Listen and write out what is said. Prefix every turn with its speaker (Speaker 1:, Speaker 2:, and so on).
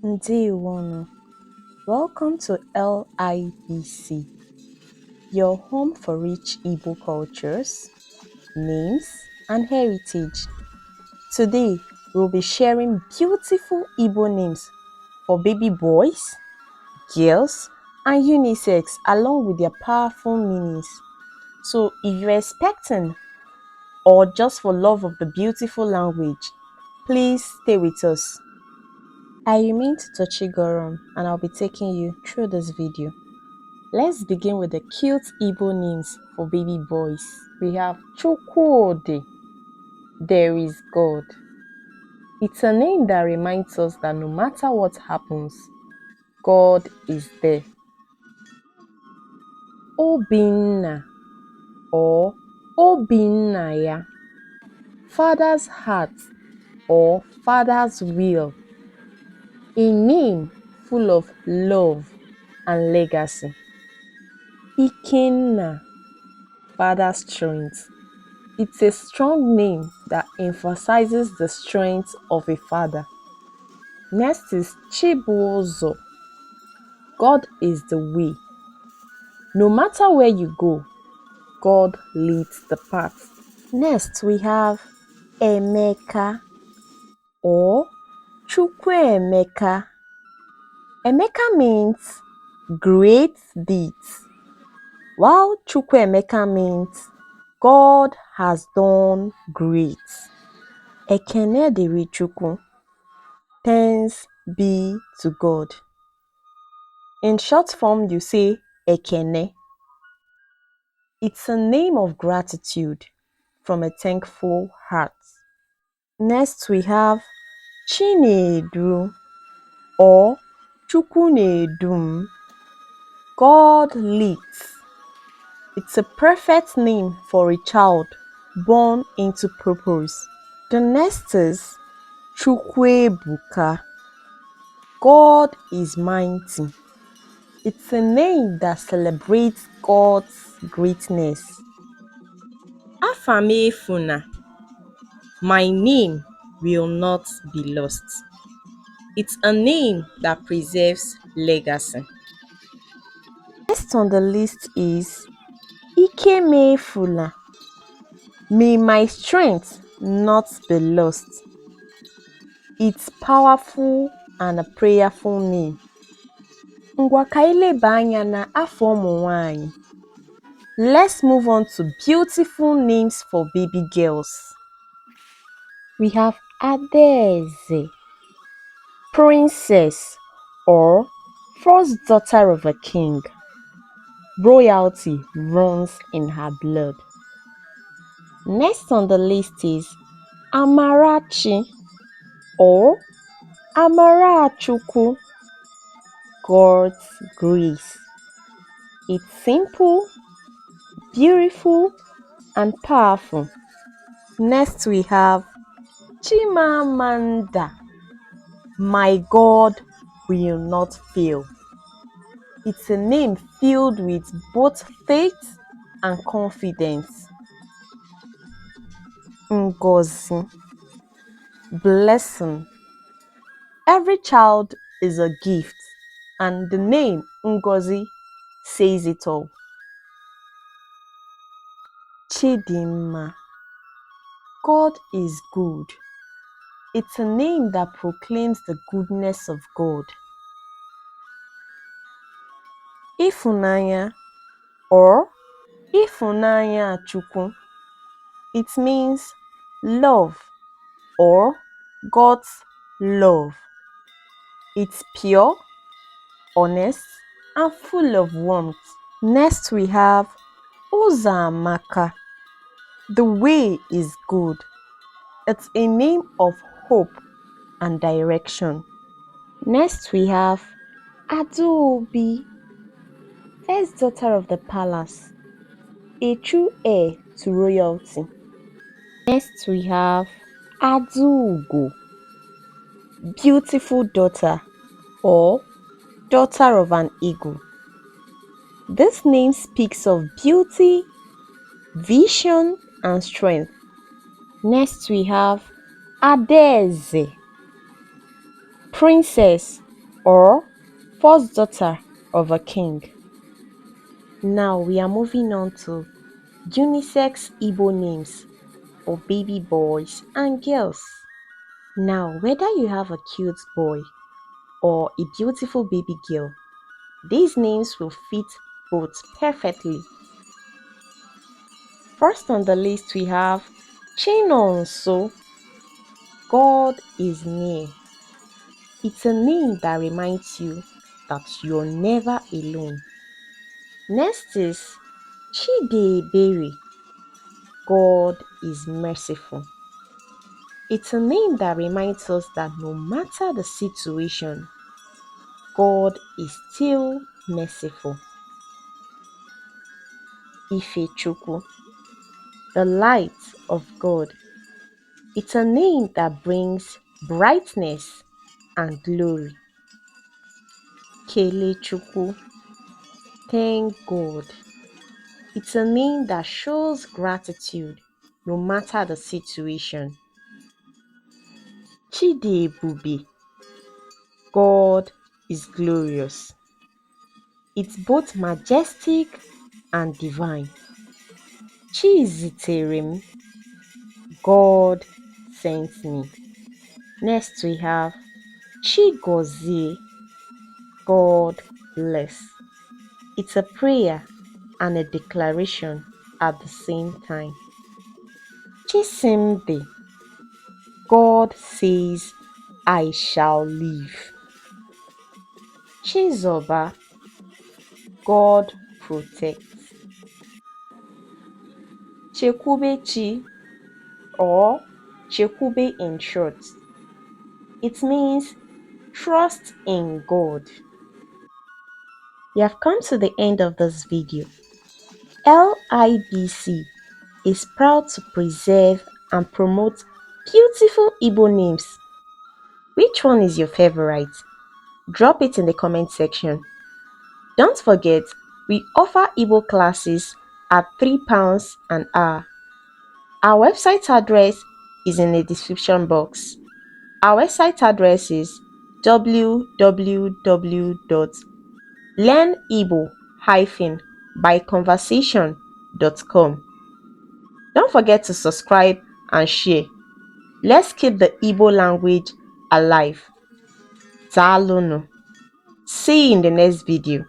Speaker 1: Ndewono. Welcome to LIBC, your home for rich Igbo cultures, names, and heritage. Today, we'll be sharing beautiful Igbo names for baby boys, girls, and unisex along with their powerful meanings. So, if you're expecting or just for love of the beautiful language, please stay with us. I remain Tochigorom and I'll be taking you through this video. Let's begin with the cute Igbo names for baby boys. We have Chukwudi, there is God. It's a name that reminds us that no matter what happens, God is there. Obinna or Obinnaya, Father's heart or Father's will. A name full of love and legacy. Ikenna, Father's strength. It's a strong name that emphasizes the strength of a father. Next is Chibuzo. God is the way. No matter where you go, God leads the path. Next we have Emeka or Chukwuemeka. Emeka means great deeds, while Chukwuemeka means God has done great. Ekene dịrị Chukwu. Thanks be to God. In short form, you say Ekene. It's a name of gratitude from a thankful heart. Next, we have Chinedu or Chukwunedum. God leads. It's a perfect name for a child born into purpose. The next is Chukwuebuka. God is mighty. It's a name that celebrates God's greatness. Afamefuna. My name will not be lost. It's a name that preserves legacy. Next on the list is Ikemefuna. May my strength not be lost. It's powerful and a prayerful name. Ngwa ka ileba anya na afọ ụmụ nwanyị. Let's move on to beautiful names for baby girls. We have Adaeze, princess or first daughter of a king. Royalty runs in her blood. Next on the list is Amarachi or Amarachukwu, God's grace. It's simple, beautiful, and powerful. Next we have Chimamanda. My God will not fail. It's a name filled with both faith and confidence. Ngozi, blessing. Every child is a gift, and the name Ngozi says it all. Chidinma, God is good. It's a name that proclaims the goodness of God. Ifunanya or Ifunanya Chukwu. It means love or God's love. It's pure, honest, and full of warmth. Next we have Uzamaka. The way is good. It's a name of hope and direction. Next we have Adobe, first daughter of the palace, a true heir to royalty. Next we have Adugo, beautiful daughter or daughter of an eagle. This name speaks of beauty, vision, and strength. Next we have Adaeze, princess or first daughter of a king. Now we are moving on to unisex Igbo names for baby boys and girls. Now, whether you have a cute boy or a beautiful baby girl, these names will fit both perfectly. First on the list, we have Chinonso, God is near. It's a name that reminds you that you're never alone. Next is Chidebere, God is merciful. It's a name that reminds us that no matter the situation, God is still merciful. Ifechukwu, the light of God. It's a name that brings brightness and glory. Kelechukwu, thank God. It's a name that shows gratitude no matter the situation. Chidebube, God is glorious. It's both majestic and divine. Chiziterem, God sent me. Next we have Chigozie, God bless. It's a prayer and a declaration at the same time. Chisimdi, God says, I shall live. Chizoba, God protects. Chekubechi or Chekube in short. It means trust in God. You have come to the end of this video. LIBC is proud to preserve and promote beautiful Igbo names. Which one is your favorite? Drop it in the comment section. Don't forget, we offer Igbo classes at £3 an hour. Our website address is in the description box. Our website address is www.learnigbo-byconversation.com. Don't forget to subscribe and share. Let's keep the Igbo language alive. Daalụnụ. See you in the next video.